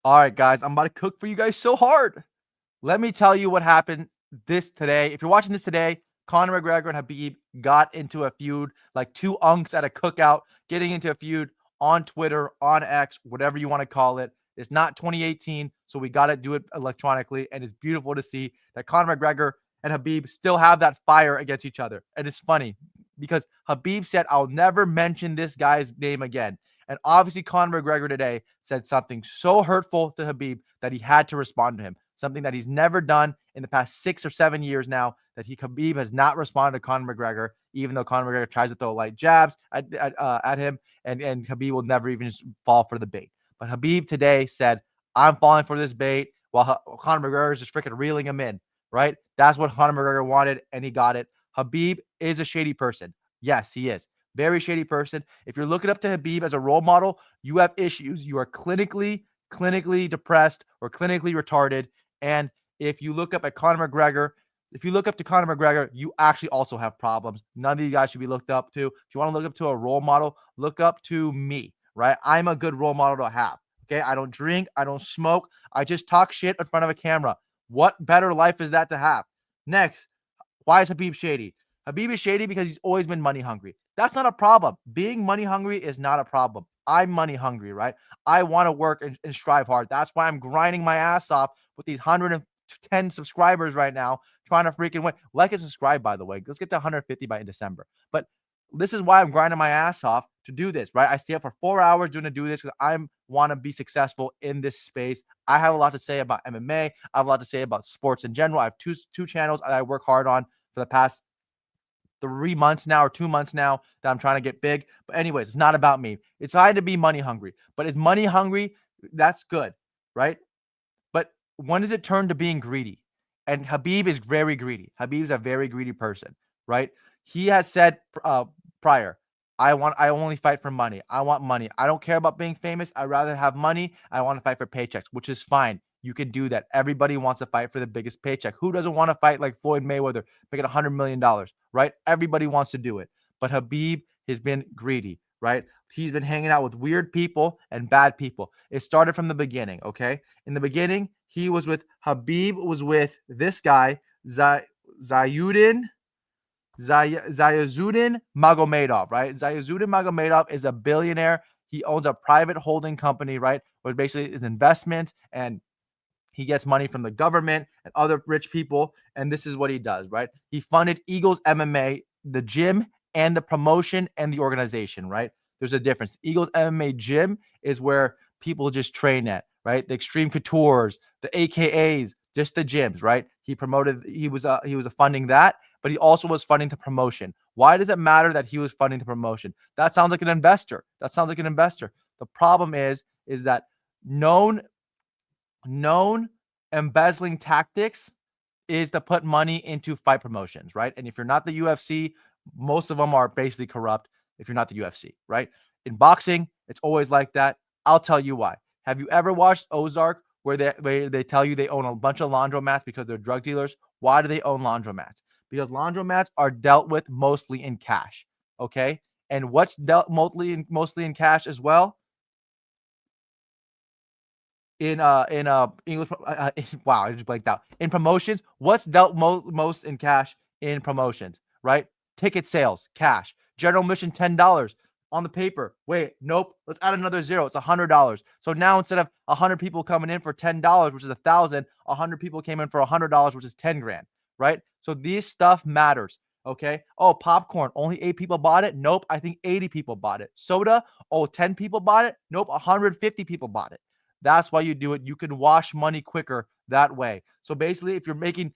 All right, guys, I'm about to cook for you guys so hard. Let me tell you what happened today. If you're watching this today, Conor McGregor and Khabib got into a feud, like two unks at a cookout, getting into a feud on Twitter, on X, whatever you want to call it. It's not 2018, so we got to do it electronically. And it's beautiful to see that Conor McGregor and Khabib still have that fire against each other. And it's funny because Khabib said, I'll never mention this guy's name again. And obviously, Conor McGregor today said something so hurtful to Khabib that he had to respond to him. Something that he's never done in the past 6 or 7 years now. That Khabib has not responded to Conor McGregor, even though Conor McGregor tries to throw light jabs at him, and Khabib will never even just fall for the bait. But Khabib today said, "I'm falling for this bait," while Conor McGregor is just freaking reeling him in. Right? That's what Conor McGregor wanted, and he got it. Khabib is a shady person. Yes, he is. Very shady person. If you're looking up to Khabib as a role model, you have issues. You are clinically depressed or clinically retarded. And if you look up at Conor McGregor, if you look up to Conor McGregor, you actually also have problems. None of these guys should be looked up to. If you want to look up to a role model, look up to me, right? I'm a good role model to have. Okay. I don't drink. I don't smoke. I just talk shit in front of a camera. What better life is that to have? Next, why is Khabib shady? Khabib is shady because he's always been money hungry. That's not a problem. Being money hungry is not a problem. I'm money hungry, right? I want to work and strive hard. That's why I'm grinding my ass off with these 110 subscribers right now, trying to freaking win. Like and subscribe, by the way. Let's get to 150 by December. But this is why I'm grinding my ass off to do this, right? I stay up for 4 hours doing to do this because I want to be successful in this space. I have a lot to say about MMA. I have a lot to say about sports in general. I have two channels that I work hard on for the past 3 months now or 2 months now that I'm trying to get big. But anyways, it's not about me. It's fine to be money hungry, but is money hungry? That's good, right? But when does it turn to being greedy? And Khabib is very greedy. Khabib is a very greedy person, right? He has said prior, I only fight for money. I want money. I don't care about being famous. I'd rather have money. I want to fight for paychecks, which is fine. You can do that. Everybody wants to fight for the biggest paycheck. Who doesn't want to fight like Floyd Mayweather, making $100 million, right? Everybody wants to do it. But Khabib has been greedy, right? He's been hanging out with weird people and bad people. It started from the beginning, okay? In the beginning, Khabib was with this guy, Zayuddin Magomedov, right? Zayuddin Magomedov is a billionaire. He owns a private holding company, right? Where basically is investments, and he gets money from the government and other rich people. And this is what he does, right? He funded Eagles MMA, the gym, and the promotion and the organization, right? There's a difference. Eagles MMA gym is where people just train at, right? The Extreme Coutures, the AKAs, just the gyms, right? He was funding that, but he also was funding the promotion. Why does it matter that he was funding the promotion? That sounds like an investor. The problem is that known embezzling tactics is to put money into fight promotions, right? And if you're not the UFC, most of them are basically corrupt if you're not the UFC, right? In boxing, it's always like that. I'll tell you why. Have you ever watched Ozark where they tell you they own a bunch of laundromats because they're drug dealers? Why do they own laundromats? Because laundromats are dealt with mostly in cash, okay? And what's dealt mostly in cash as well? In English. Wow, I just blanked out. In promotions, what's dealt most in cash in promotions, right? Ticket sales, cash. General admission, $10 on the paper. Wait, nope. Let's add another zero. It's $100. So now instead of 100 people coming in for $10, which is 1,000, 100 people came in for $100, which is 10 grand, right? So this stuff matters. Okay. Oh, popcorn. Only 8 people bought it. Nope. I think 80 people bought it. Soda. Oh, 10 people bought it. Nope. 150 people bought it. That's why you do it. You can wash money quicker that way. So basically, if you're making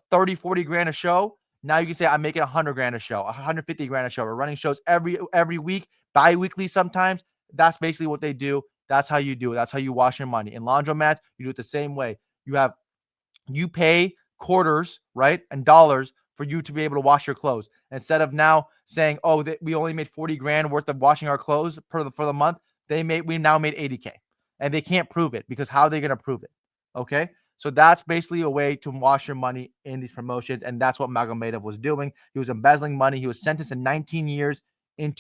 30, 40 grand a show, now you can say, I'm making 100 grand a show, 150 grand a show. We're running shows every week, bi-weekly sometimes. That's basically what they do. That's how you do it. That's how you wash your money. In laundromats, you do it the same way. You pay quarters, right, and dollars for you to be able to wash your clothes. Instead of now saying, oh, we only made 40 grand worth of washing our clothes for the month, we now made 80K. And they can't prove it because how are they going to prove it? Okay. So that's basically a way to wash your money in these promotions. And that's what Magomedov was doing. He was embezzling money. He was sentenced to 19 years in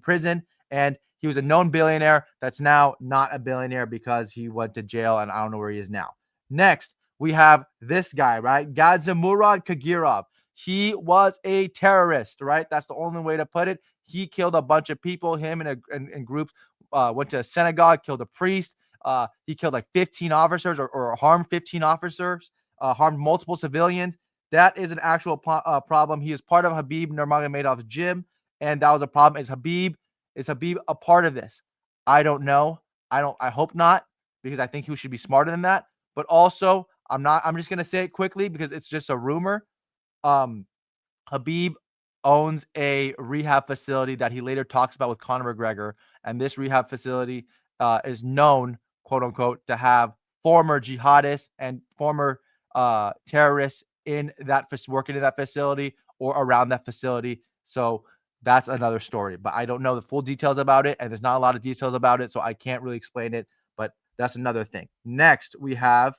prison. And He was a known billionaire that's now not a billionaire because he went to jail, and I don't know where he is now. Next, we have this guy, right? Gadzimurad Kagirov. He was a terrorist, right? That's the only way to put it. He killed a bunch of people. Him in groups went to a synagogue, killed a priest. He killed like 15 officers or harmed 15 officers, harmed multiple civilians. That is an actual problem. He is part of Khabib Nurmagomedov's gym, and that was a problem. Is Khabib a part of this? I don't know. I hope not, because I think he should be smarter than that. But also, I'm not. I'm just gonna say it quickly because it's just a rumor. Um, Khabib owns a rehab facility that he later talks about with Conor McGregor, and this rehab facility is known, quote unquote, to have former jihadists and former terrorists in that working in that facility or around that facility. So that's another story, but I don't know the full details about it, and there's not a lot of details about it, so I can't really explain it. But that's another thing. Next, we have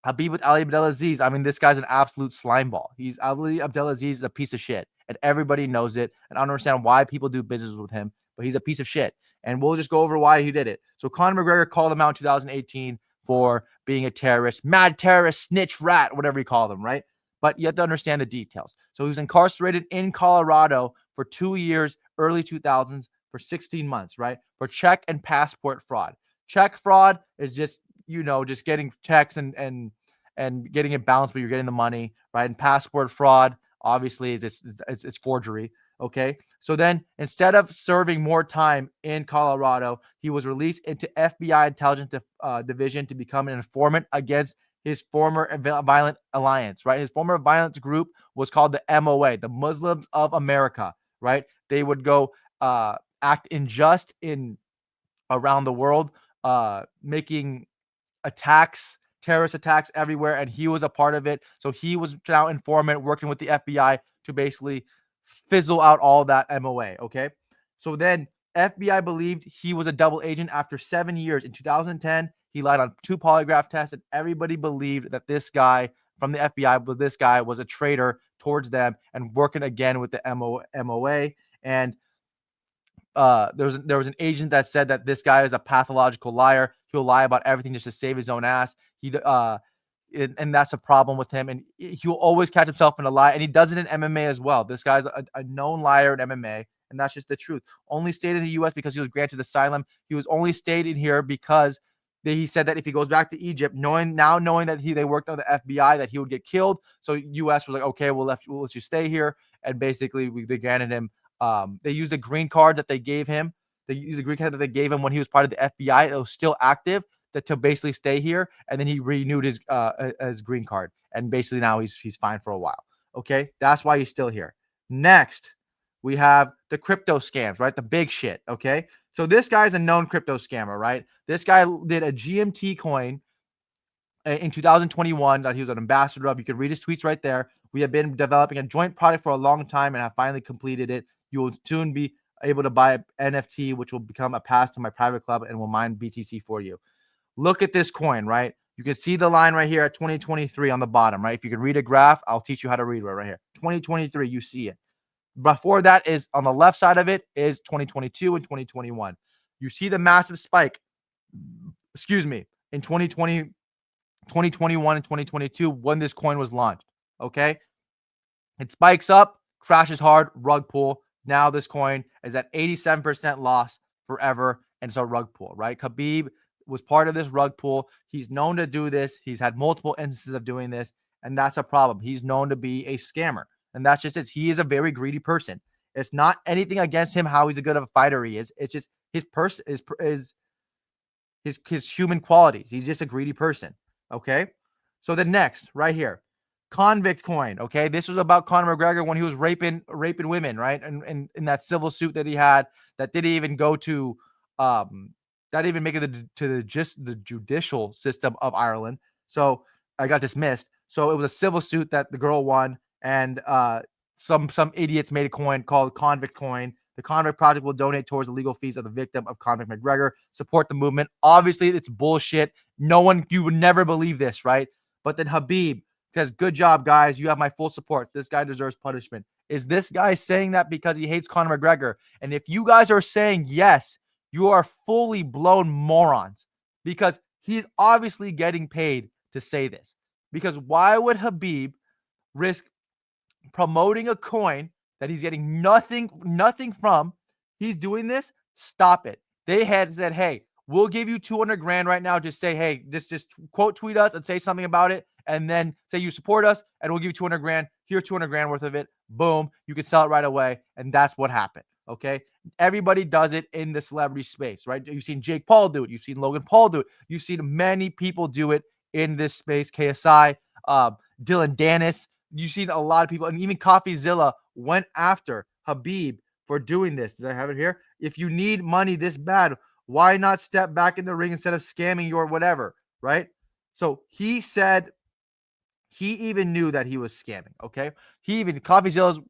Habib with Ali Abdelaziz. I mean, this guy's an absolute slime ball. Ali Abdelaziz is a piece of shit, and everybody knows it. And I don't understand why people do business with him, but he's a piece of shit. And we'll just go over why he did it. So Conor McGregor called him out in 2018 for being a terrorist, mad terrorist, snitch, rat, whatever you call them, right? But you have to understand the details. So he was incarcerated in Colorado for 2 years, early 2000s, for 16 months, right? For check and passport fraud. Check fraud is just just getting checks and getting it bounced, but you're getting the money, right? And passport fraud, obviously, it's forgery. Okay. So then instead of serving more time in Colorado, he was released into FBI intelligence division to become an informant against his former violent alliance, right? His former violence group was called the MOA, the Muslims of America, right? They would go act unjust in around the world, making terrorist attacks everywhere, and he was a part of it. So he was now informant working with the FBI to basically fizzle out all that MOA. Okay. So then FBI believed he was a double agent after 7 years. In 2010, he lied on 2 polygraph tests, and everybody believed that this guy from the FBI, but this guy was a traitor towards them and working again with the MOA. And there was an agent that said that this guy is a pathological liar. He'll lie about everything just to save his own ass. And that's a problem with him. And he'll always catch himself in a lie. And he does it in MMA as well. This guy's a known liar in MMA, and that's just the truth. Only stayed in the U.S. because he was granted asylum. He was only stayed in here because he said that if he goes back to Egypt, knowing that they worked on the FBI, that he would get killed. So U.S. was like, okay, we'll let you stay here. And basically, they granted him. They used a green card that they gave him. They used a green card that they gave him when he was part of the FBI. It was still active to basically stay here, and then he renewed his green card, and basically now he's fine for a while. Okay, that's why he's still here. Next, we have the crypto scams, right? The big shit. Okay, so this guy's a known crypto scammer, right? This guy did a GMT coin in 2021 that he was an ambassador of. You can read his tweets right there. We have been developing a joint product for a long time and have finally completed it. You will soon be able to buy an NFT, which will become a pass to my private club and will mine BTC for you. Look at this coin, right? You can see the line right here at 2023 on the bottom, right? If you can read a graph, I'll teach you how to read right here. 2023, you see it. Before that is on the left side of it is 2022 and 2021. You see the massive spike, in 2020, 2021 and 2022 when this coin was launched. Okay. It spikes up, crashes hard, rug pull. Now this coin is at 87% loss forever. And it's a rug pull, right? Khabib was part of this rug pull. He's known to do this. He's had multiple instances of doing this. And that's a problem. He's known to be a scammer. And that's just it. He is a very greedy person. It's not anything against him, how he's a good of a fighter he is. It's just his person is his human qualities. He's just a greedy person. Okay. So the next right here, convict coin. Okay. This was about Conor McGregor when he was raping women, right? And in that civil suit that he had that didn't even go to, that didn't even make it to the judicial system of Ireland. So I got dismissed. So it was a civil suit that the girl won, and some idiots made a coin called Convict Coin. The Convict Project will donate towards the legal fees of the victim of Conor McGregor. Support the movement. Obviously, it's bullshit. You would never believe this, right? But then Khabib says, good job, guys. You have my full support. This guy deserves punishment. Is this guy saying that because he hates Conor McGregor? And if you guys are saying yes, you are fully blown morons, because he's obviously getting paid to say this. Because why would Khabib risk promoting a coin that he's getting nothing from? He's doing this. Stop it. They had said, hey, we'll give you 200 grand right now. Just say, hey, just quote tweet us and say something about it, and then say you support us, and we'll give you 200 grand. Here's 200 grand worth of it. Boom, you can sell it right away. And that's what happened. Okay, everybody does it in the celebrity space, right? You've seen Jake Paul do it. You've seen Logan Paul do it. You've seen many people do it in this space. KSI, Dylan Dennis. You've seen a lot of people, and even CoffeeZilla went after Khabib for doing this. Did I have it here? If you need money this bad, why not step back in the ring instead of scamming you or whatever, right? So he said he even knew that he was scamming, okay? He even, CoffeeZilla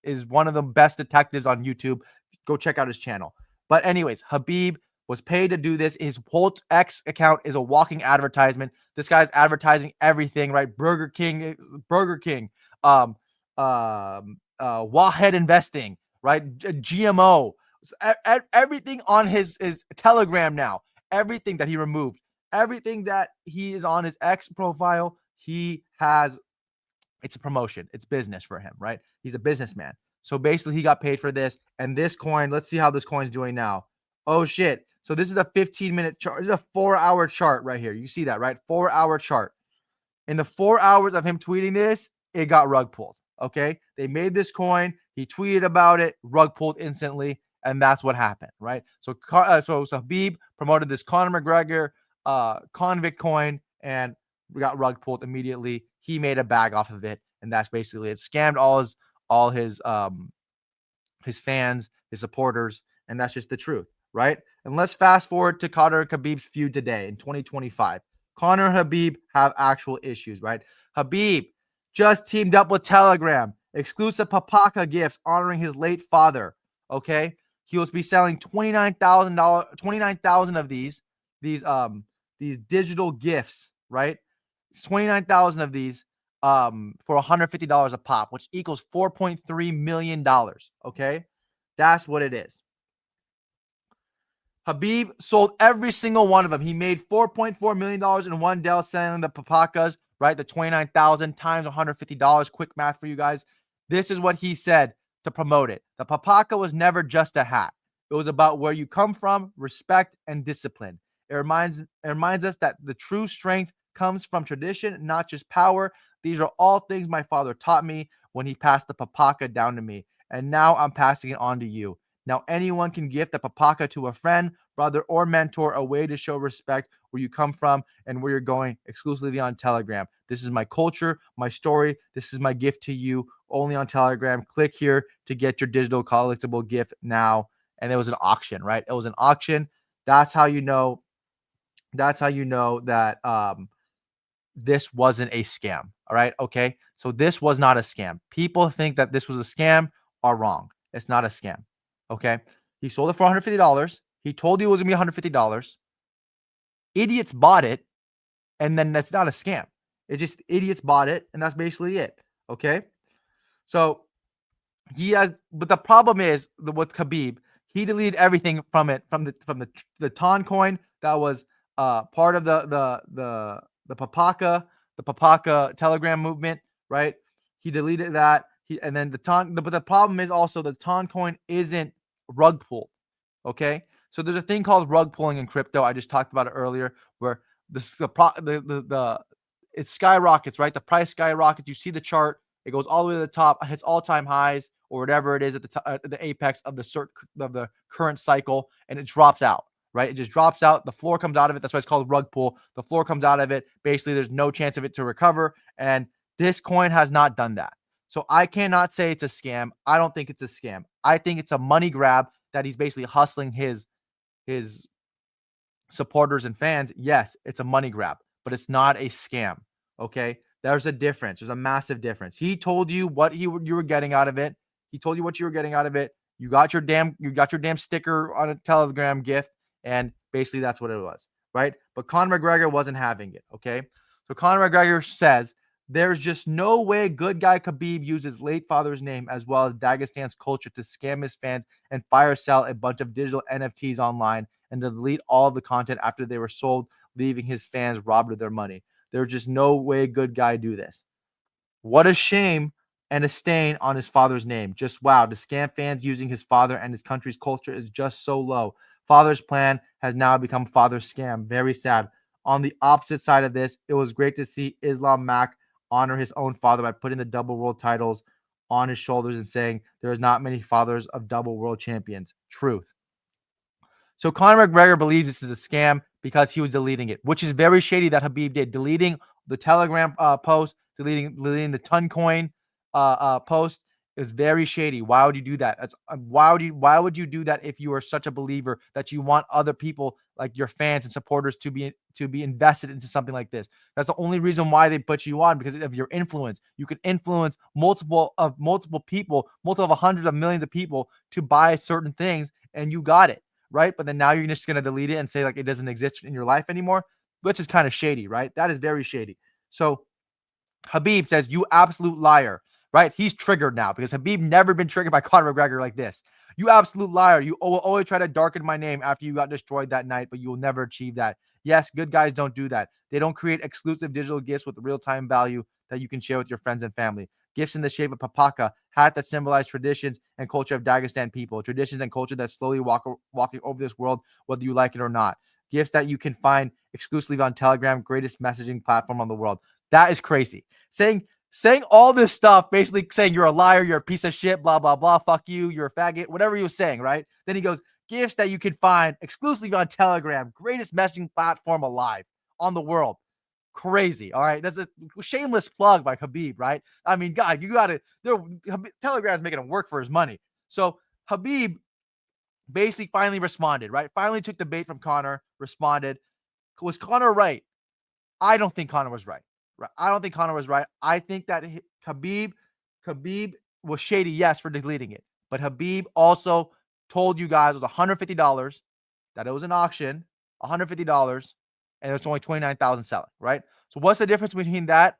is one of the best detectives on YouTube. Go check out his channel. But anyways, Khabib was paid to do this. His whole X account is a walking advertisement. This guy's advertising everything, right? Burger King, Wahed Investing, right? GMO, everything on his Telegram now, everything that he removed, everything that he is on his X profile, he has. It's a promotion. It's business for him, right? He's a businessman. So basically, he got paid for this. And this coin, let's see how this coin's doing now. Oh, shit. So this is a 15-minute chart. This is a 4-hour chart right here. You see that, right? 4-hour chart. In the 4 hours of him tweeting this, it got rug pulled. Okay. They made this coin. He tweeted about it, rug pulled instantly. And that's what happened, right? So Khabib promoted this Conor McGregor convict coin, and we got rug pulled immediately. He made a bag off of it, and that's basically it. Scammed all his fans, his supporters, and that's just the truth, right? And let's fast forward to Conor and Khabib's feud today in 2025. Conor and Khabib have actual issues, right? Khabib just teamed up with Telegram, exclusive papakha gifts honoring his late father. Okay, he will be selling $29,000 of these digital gifts, right? 29,000 of these for $150 a pop, which equals $4.3 million. Okay, that's what it is. Khabib sold every single one of them. He made $4.4 million in one deal selling the papakhas, right? The 29,000 times $150. Quick math for you guys. This is what he said to promote it. The papakha was never just a hat. It was about where you come from, respect, and discipline. It reminds us that the true strength comes from tradition, not just power. These are all things my father taught me when he passed the papakha down to me. And now I'm passing it on to you. Now, anyone can gift a papakha to a friend, brother, or mentor, a way to show respect where you come from and where you're going, exclusively on Telegram. This is my culture, my story. This is my gift to you, only on Telegram. Click here to get your digital collectible gift now. And there was an auction, right? It was an auction. That's how you know. That's how you know that this wasn't a scam. All right. Okay. So this was not a scam. People think that this was a scam are wrong. It's not a scam. Okay. He sold it for $150. He told you it was going to be $150. Idiots bought it. And then that's not a scam. It's just idiots bought it. And that's basically it. Okay. So he has, but the problem is with Khabib, he deleted everything from it, from the Ton coin that was part of the papakha Telegram movement, right? He deleted that. And then but the problem is also the Ton coin isn't rug pulled. Okay, so there's a thing called rug pulling in crypto. I just talked about it earlier, where it skyrockets, right? The price skyrockets. You see the chart. It goes all the way to the top, hits all-time highs or whatever it is at the apex of the current cycle, and it drops out. Right? It just drops out. The floor comes out of it. That's why it's called rug pull. The floor comes out of it. Basically, there's no chance of it to recover. And this coin has not done that. So I cannot say it's a scam. I don't think it's a scam. I think it's a money grab that he's basically hustling his supporters and fans. Yes, it's a money grab, but it's not a scam. Okay? There's a difference. There's a massive difference. He told you what you were getting out of it. He told you what you were getting out of it. You got your damn sticker on a Telegram gift. And basically that's what it was, right? But Conor McGregor wasn't having it, okay? So Conor McGregor says There's just no way good guy Khabib used his late father's name as well as Dagestan's culture to scam his fans and fire sell a bunch of digital NFTs online and to delete all of the content after they were sold, leaving his fans robbed of their money. There's just no way good guy do this. What a shame and a stain on his father's name. Just wow, to scam fans using his father and his country's culture is just so low. Father's plan has now become father's scam. Very sad. On the opposite side of this, it was great to see Islam Mack honor his own father by putting the double world titles on his shoulders and saying there is not many fathers of double world champions. Truth. So Conor McGregor believes this is a scam because he was deleting it, which is very shady that Khabib did. Deleting the Telegram post, deleting the Toncoin post is very shady. Why would you do that? Why would you do that if you are such a believer that you want other people like your fans and supporters to be invested into something like this? That's the only reason why they put you on, because of your influence. You can influence multiple people, multiple hundreds of millions of people to buy certain things, and you got it. Right? But then now you're just going to delete it and say like it doesn't exist in your life anymore, which is kind of shady, right? That is very shady. So Khabib says, you absolute liar, right? He's triggered now because Khabib never been triggered by Conor McGregor like this. You absolute liar. You will always try to darken my name after you got destroyed that night, but you will never achieve that. Yes, good guys don't do that. They don't create exclusive digital gifts with real-time value that you can share with your friends and family. Gifts in the shape of papakha, hat that symbolize traditions and culture of Dagestan people, traditions and culture that slowly walking over this world, whether you like it or not. Gifts that you can find exclusively on Telegram, greatest messaging platform on the world. That is crazy. Saying all this stuff, basically saying you're a liar, you're a piece of shit, blah, blah, blah, fuck you, you're a faggot, whatever he was saying, right? Then he goes, gifts that you can find exclusively on Telegram, greatest messaging platform alive on the world. Crazy. All right. That's a shameless plug by Khabib, right? I mean, God, you got to, Telegram's making him work for his money. So Khabib basically finally responded, right? Finally took the bait from Conor, responded. Was Conor right? I don't think Conor was right. I don't think Conor was right. I think that Khabib was shady, yes, for deleting it. But Khabib also told you guys it was $150, that it was an auction, $150, and it was only 29,000 selling, right? So what's the difference between that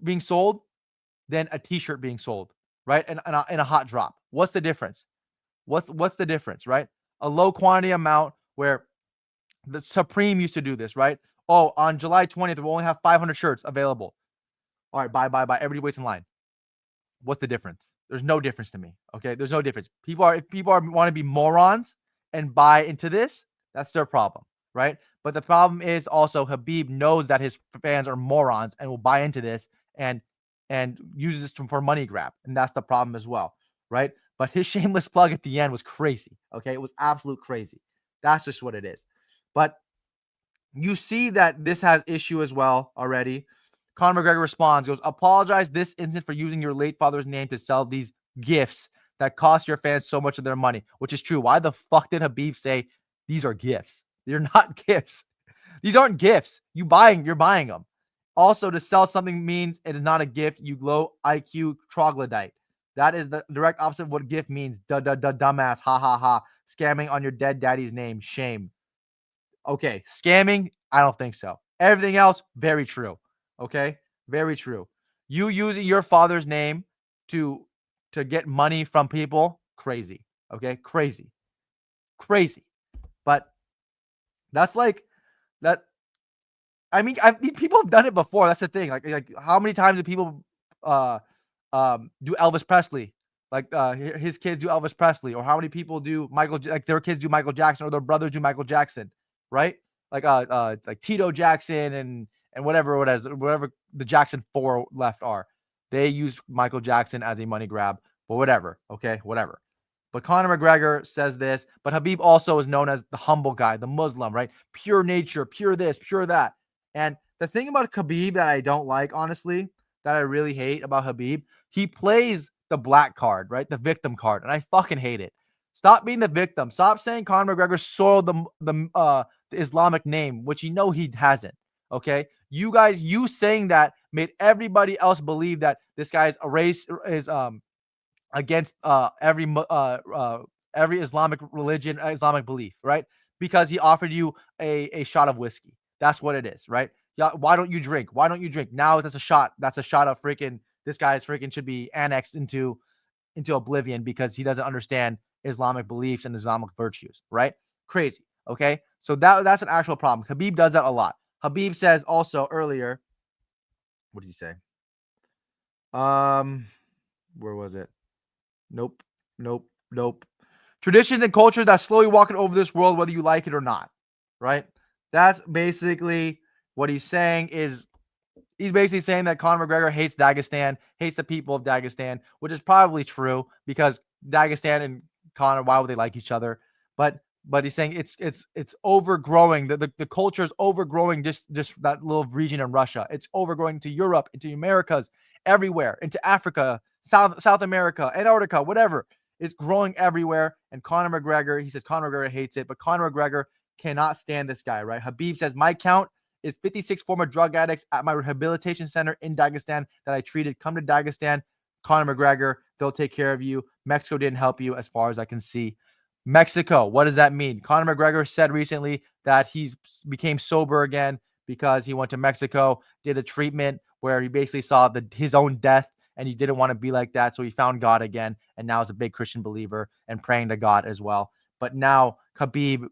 being sold than a t-shirt being sold, right? And in a hot drop. What's the difference? What's the difference, right? A low quantity amount where the Supreme used to do this, right? Oh, on July 20th, we'll only have 500 shirts available. All right, buy. Everybody waits in line. What's the difference? There's no difference to me. Okay, there's no difference. If people want to be morons and buy into this, that's their problem, right? But the problem is also Khabib knows that his fans are morons and will buy into this and uses this for money grab, and that's the problem as well, right? But his shameless plug at the end was crazy. Okay, it was absolute crazy. That's just what it is. But you see that this has issue as well already. Conor McGregor responds, goes, apologize this instant for using your late father's name to sell these gifts that cost your fans so much of their money, which is true. Why the fuck did Khabib say these are gifts? They're not gifts. These aren't gifts. You're buying them. Also, to sell something means it is not a gift. You low IQ troglodyte. That is the direct opposite of what gift means. Dumbass. Ha ha ha. Scamming on your dead daddy's name. Shame. Okay, scamming, I don't think so. Everything else, very true. Okay, very true. You using your father's name to get money from people, crazy. Okay, crazy. But that's like that. I mean, people have done it before. That's the thing. Like how many times do people uh do Elvis Presley? Like his kids do Elvis Presley, or how many people do like their kids do Michael Jackson, or their brothers do Michael Jackson, right? Like Tito Jackson and whatever the Jackson 4 left are. They use Michael Jackson as a money grab, but whatever. Okay, whatever. But Conor McGregor says this, but Khabib also is known as the humble guy, the Muslim, right? Pure nature, pure this, pure that. And the thing about Khabib that I don't like, honestly, that I really hate about Khabib, he plays the black card, right? The victim card, and I fucking hate it. Stop being the victim. Stop saying Conor McGregor soiled the Islamic name, which he hasn't. Okay, you saying that made everybody else believe that this guy's against every Islamic religion, Islamic belief, right? Because he offered you a shot of whiskey. That's what it is, right? Yeah, why don't you drink? Why don't you drink? Now that's a shot. That's a shot of freaking this guy's freaking should be annexed into oblivion because he doesn't understand Islamic beliefs and Islamic virtues, right? Crazy. Okay. So that's an actual problem. Khabib does that a lot. Khabib says also earlier, what did he say? Where was it? Nope. Nope. Nope. Traditions and cultures that slowly walking over this world, whether you like it or not. Right? That's basically what he's saying is he's basically saying that Conor McGregor hates Dagestan, hates the people of Dagestan, which is probably true because Dagestan and Conor, why would they like each other? But he's saying it's overgrowing. The culture is overgrowing just that little region in Russia. It's overgrowing to Europe, into Americas, everywhere, into Africa, South America, Antarctica, whatever. It's growing everywhere. And Conor McGregor, he says Conor McGregor hates it, but Conor McGregor cannot stand this guy, right? Khabib says my count is 56 former drug addicts at my rehabilitation center in Dagestan that I treated. Come to Dagestan, Conor McGregor, they'll take care of you. Mexico didn't help you as far as I can see. Mexico, what does that mean? Conor McGregor said recently that he became sober again because he went to Mexico, did a treatment where he basically saw his own death and he didn't want to be like that. So he found God again and now is a big Christian believer and praying to God as well. But now Khabib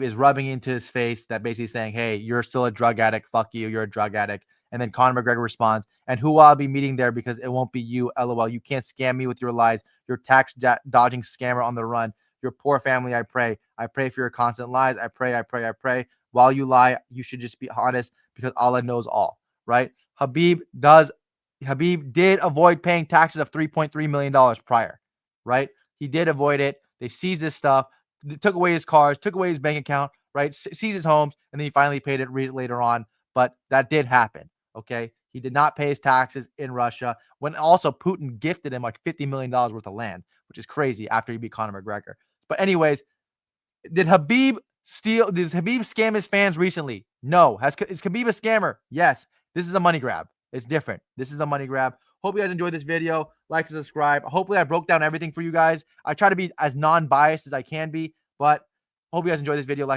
is rubbing into his face that basically saying, hey, you're still a drug addict. Fuck you. You're a drug addict. And then Conor McGregor responds, and who I'll be meeting there because it won't be you. LOL. You can't scam me with your lies. You're tax dodging scammer on the run. Your poor family, I pray. I pray for your constant lies. I pray. While you lie, you should just be honest because Allah knows all, right? Khabib did avoid paying taxes of $3.3 million prior, right? He did avoid it. They seized this stuff. Took away his cars, took away his bank account, right? Seized his homes, and then he finally paid it later on. But that did happen, okay? He did not pay his taxes in Russia when also Putin gifted him like $50 million worth of land, which is crazy after he beat Conor McGregor. But anyways, did Khabib scam his fans recently? No. Is Khabib a scammer? Yes. This is a money grab. It's different. This is a money grab. Hope you guys enjoyed this video. Like and subscribe. Hopefully I broke down everything for you guys. I try to be as non-biased as I can be, but hope you guys enjoyed this video. Like